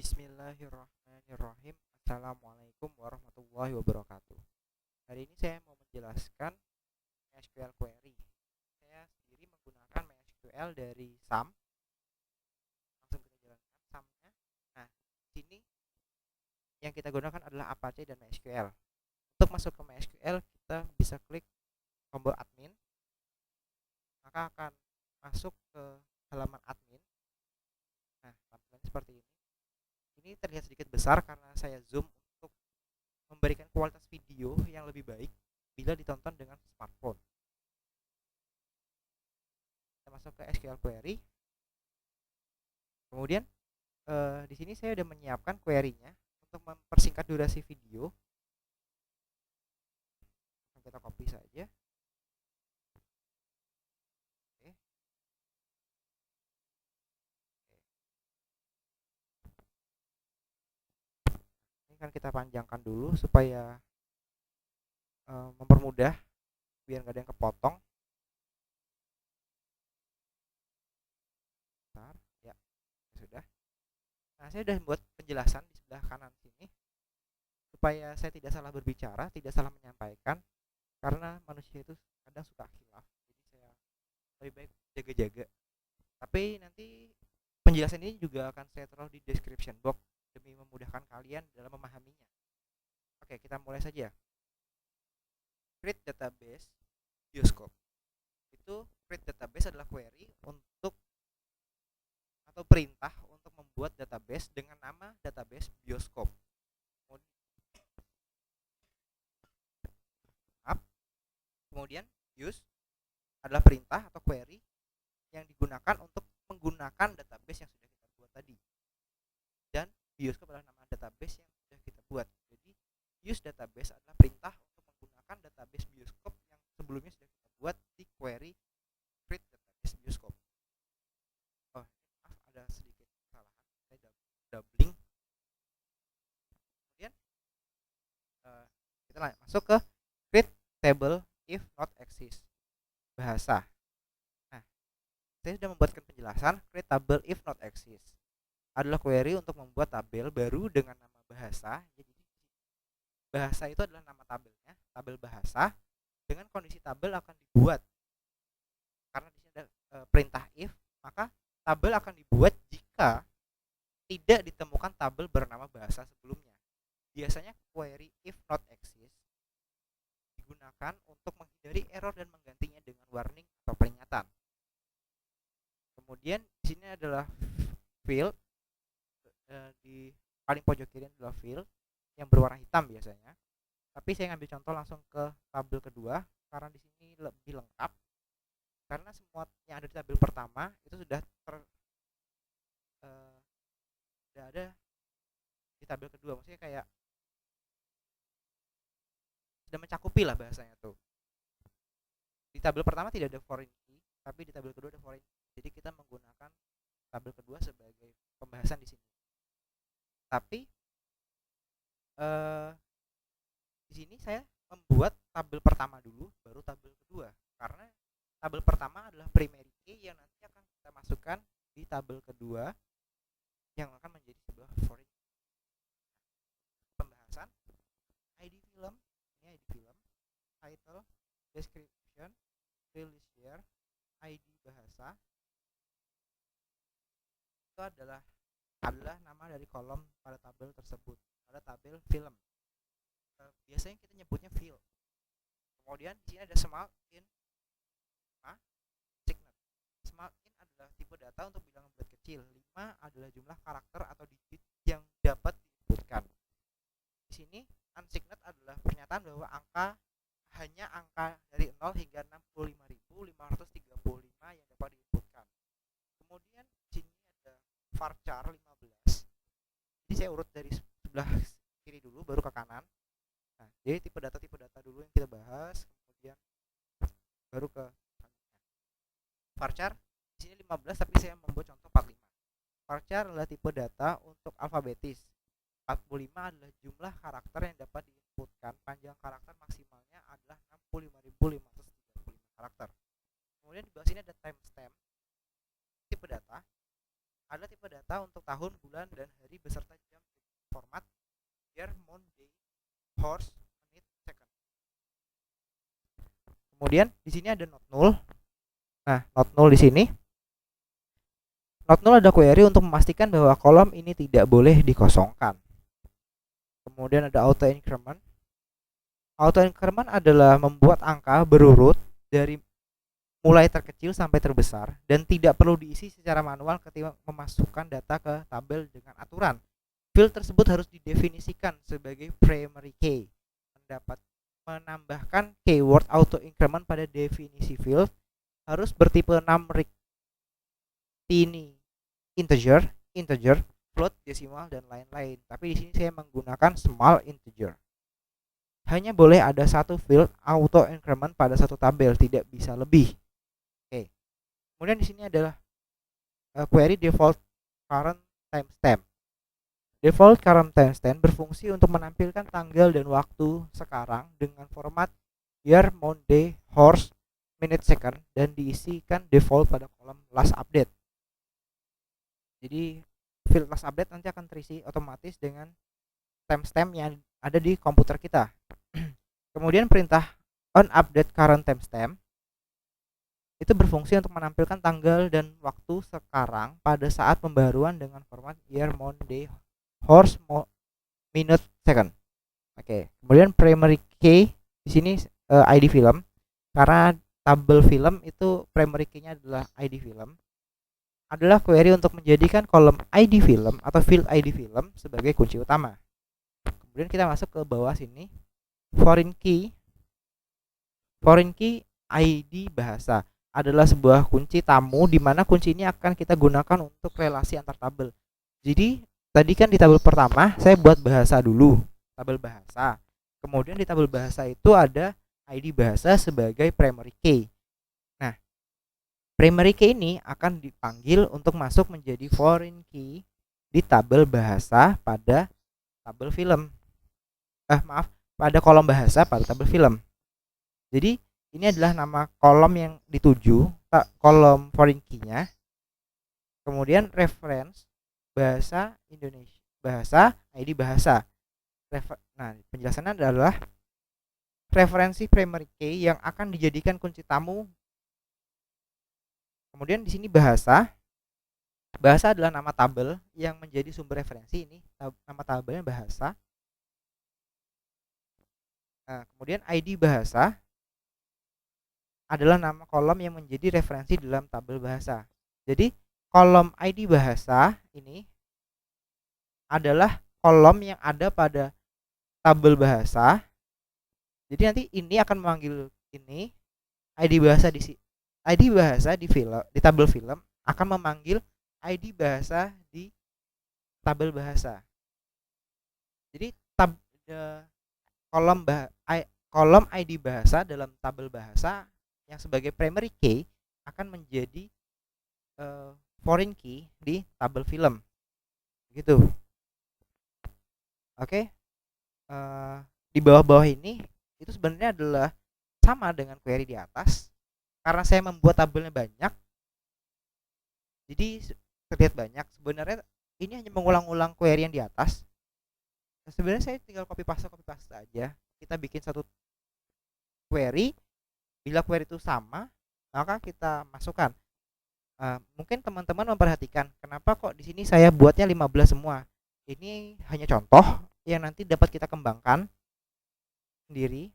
Bismillahirrahmanirrahim. Assalamualaikum warahmatullahi wabarakatuh. Hari ini saya mau menjelaskan MySQL query. Saya sendiri menggunakan MySQL dari SAM. Langsung kita jalankan SAM-nya. Nah, di sini yang kita gunakan adalah Apache dan MySQL. Untuk masuk ke MySQL, kita bisa klik tombol admin, maka akan masuk ke halaman admin. Nah, tampilannya seperti ini. Ini terlihat sedikit besar karena saya zoom untuk memberikan kualitas video yang lebih baik bila ditonton dengan smartphone. Kita masuk ke SQL query. Kemudian di sini saya sudah menyiapkan query-nya untuk mempersingkat durasi video. Kita copy saja. Oke. Ini kan kita panjangkan dulu supaya mempermudah biar nggak ada yang kepotong. Bentar, ya sudah. Nah, saya sudah membuat penjelasan di sebelah kanan sini supaya saya tidak salah berbicara, tidak salah menyampaikan, karena manusia itu kadang suka khilaf. Jadi saya lebih baik jaga-jaga. Tapi nanti penjelasan ini juga akan saya taruh di description box demi memudahkan kalian dalam memahaminya. Oke, kita mulai saja. Create database bioskop. Itu create database adalah query untuk atau perintah untuk membuat database dengan nama database bioskop. Kemudian use adalah perintah atau query yang digunakan untuk menggunakan database yang sudah kita buat tadi. Dan bioskop adalah nama database yang sudah kita buat. Jadi use database adalah perintah untuk menggunakan database bioskop yang sebelumnya sudah kita buat di query create database bioskop. Oh, maaf ada sedikit kesalahan. Saya doubling. Kemudian kita masuk ke create table if not exist bahasa. Nah, saya sudah membuatkan penjelasan create table if not exist adalah query untuk membuat tabel baru dengan nama bahasa. Jadi bahasa itu adalah nama tabelnya, tabel bahasa dengan kondisi tabel akan dibuat. Karena di sini ada perintah if, maka tabel akan dibuat jika tidak ditemukan tabel bernama bahasa sebelumnya. Biasanya query if not exist digunakan untuk menghindari error dan menggantinya dengan warning atau peringatan. Kemudian di sini adalah field, di paling pojok kiri adalah field yang berwarna hitam biasanya. Tapi saya ngambil contoh langsung ke tabel kedua karena di sini lebih lengkap. Karena semua yang ada di tabel pertama itu sudah ada di tabel kedua. Maksudnya kayak sudah mencakupi lah bahasanya tuh. Di tabel pertama tidak ada foreign key, tapi di tabel kedua ada foreign key. Jadi kita menggunakan tabel kedua sebagai pembahasan di sini. Tapi di sini saya membuat tabel pertama dulu, baru tabel kedua. Karena tabel pertama adalah primary key yang nanti akan kita masukkan di tabel kedua yang akan menjadi sebuah foreign key. Pembahasan ID film, ini ID film, title, description, release year, ID bahasa itu adalah nama dari kolom pada tabel tersebut, pada tabel film. Biasanya kita nyebutnya field. Kemudian di sini ada small in, signet. Small in adalah tipe data untuk bilangan bulat kecil. 5 adalah jumlah karakter atau digit yang dapat diinputkan. Di sini unsigned adalah pernyataan bahwa hanya angka dari 0 hingga 65.535 yang dapat diinputkan. Kemudian di sini ada varchar 15. Jadi saya urut dari sebelah kiri dulu baru ke kanan. Nah, jadi tipe data dulu yang kita bahas, kemudian baru ke varchar. Di sini 15 tapi saya membuat contoh 45. Varchar adalah tipe data untuk alfabetis. 45 adalah jumlah karakter yang dapat diinputkan. Panjang karakter maksimalnya adalah 65.535 karakter. Kemudian di bawah sini ada timestamp, tipe data. Ada tipe data untuk tahun, bulan, dan hari beserta jam format year, month, day, horse, minute, second. Kemudian di sini ada not null. Nah, not null di sini. Not null ada query untuk memastikan bahwa kolom ini tidak boleh dikosongkan. Kemudian ada auto increment. Auto increment adalah membuat angka berurut dari mulai terkecil sampai terbesar dan tidak perlu diisi secara manual ketika memasukkan data ke tabel dengan aturan. Field tersebut harus didefinisikan sebagai primary key. Menambahkan keyword auto increment pada definisi field harus bertipe numeric, tiny, integer, float, decimal, dan lain-lain. Tapi di sini saya menggunakan small integer. Hanya boleh ada satu field auto increment pada satu tabel, tidak bisa lebih. Oke. Kemudian di sini adalah query default current timestamp. Default current timestamp berfungsi untuk menampilkan tanggal dan waktu sekarang dengan format year, month, day, horse, minute, second, dan diisikan default pada kolom last update. Jadi field last update nanti akan terisi otomatis dengan timestamp yang ada di komputer kita. Kemudian perintah on update current timestamp itu berfungsi untuk menampilkan tanggal dan waktu sekarang pada saat pembaruan dengan format year, month, day, horse, minute, second. Oke. Kemudian primary key di sini ID film, karena tabel film itu primary key-nya adalah ID film, adalah query untuk menjadikan kolom ID film atau field ID film sebagai kunci utama. Kemudian kita masuk ke bawah sini, foreign key ID bahasa adalah sebuah kunci tamu di mana kunci ini akan kita gunakan untuk relasi antar tabel. Jadi tadi kan di tabel pertama saya buat bahasa dulu, tabel bahasa. Kemudian di tabel bahasa itu ada ID bahasa sebagai primary key. Nah, primary key ini akan dipanggil untuk masuk menjadi foreign key di tabel bahasa pada tabel film. Pada kolom bahasa pada tabel film. Jadi ini adalah nama kolom yang dituju, kolom foreign key-nya. Kemudian reference bahasa Indonesia, bahasa ID bahasa. Nah, penjelasannya adalah referensi primary key yang akan dijadikan kunci tamu. Kemudian di sini bahasa adalah nama tabel yang menjadi sumber referensi. Ini nama tabelnya bahasa. Nah, kemudian ID bahasa adalah nama kolom yang menjadi referensi dalam tabel bahasa. Jadi kolom ID bahasa ini adalah kolom yang ada pada tabel bahasa. Jadi nanti ini akan memanggil ini ID bahasa di film, di tabel film akan memanggil ID bahasa di tabel bahasa. Jadi kolom ID bahasa dalam tabel bahasa yang sebagai primary key akan menjadi foreign key di tabel film, gitu. Oke. Di bawah-bawah ini itu sebenarnya adalah sama dengan query di atas. Karena saya membuat tabelnya banyak, jadi terlihat banyak. Sebenarnya ini hanya mengulang-ulang query yang di atas. Sebenarnya saya tinggal copy paste aja. Kita bikin satu query. Bila query itu sama, maka kita masukkan. Mungkin teman-teman memperhatikan kenapa kok di sini saya buatnya 15 semua. Ini hanya contoh yang nanti dapat kita kembangkan sendiri.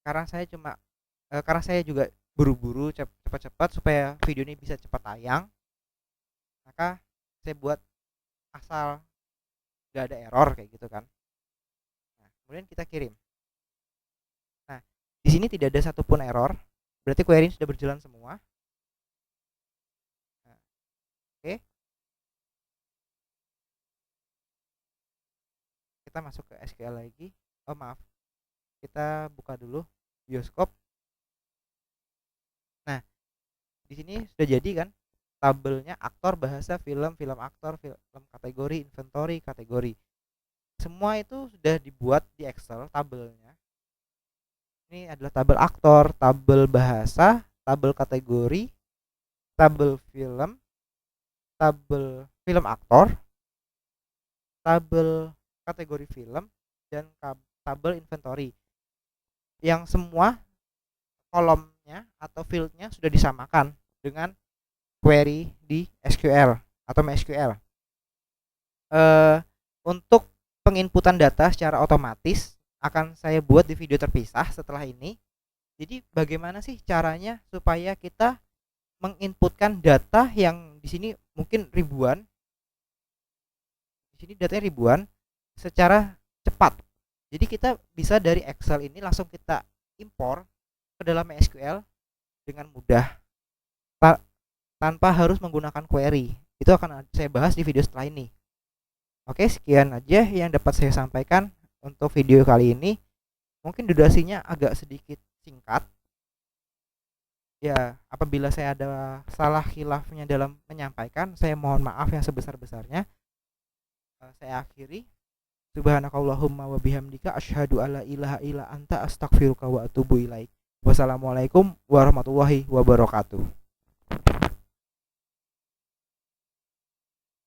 Karena saya juga buru-buru cepat-cepat supaya video ini bisa cepat tayang, maka saya buat asal gak ada error kayak gitu kan. Nah, kemudian kita kirim. Nah, di sini tidak ada satupun error, berarti query sudah berjalan semua. Nah, oke. Kita masuk ke SQL lagi. Oh maaf, kita buka dulu bioskop. Nah, di sini sudah jadi kan tabelnya aktor, bahasa, film aktor, film kategori, inventory, kategori. Semua itu sudah dibuat di Excel tabelnya. Ini adalah tabel aktor, tabel bahasa, tabel kategori, tabel film, tabel film aktor, tabel kategori film, dan tabel inventory yang semua kolomnya atau fieldnya sudah disamakan dengan query di SQL atau MySQL. Untuk penginputan data secara otomatis akan saya buat di video terpisah setelah ini. Jadi bagaimana sih caranya supaya kita menginputkan data yang di sini mungkin ribuan, di sini datanya ribuan secara cepat. Jadi kita bisa dari Excel ini langsung kita impor ke dalam MySQL dengan mudah tanpa harus menggunakan query. Itu akan saya bahas di video setelah ini. Oke, sekian aja yang dapat saya sampaikan untuk video kali ini. Mungkin durasinya agak sedikit singkat. Ya, apabila saya ada salah khilafnya dalam menyampaikan, saya mohon maaf yang sebesar-besarnya. Saya akhiri. Subhanakallahumma wa bihamdika asyhadu alla ilaha illa anta astaghfiruka wa atubu ilaik. Wassalamualaikum warahmatullahi wabarakatuh.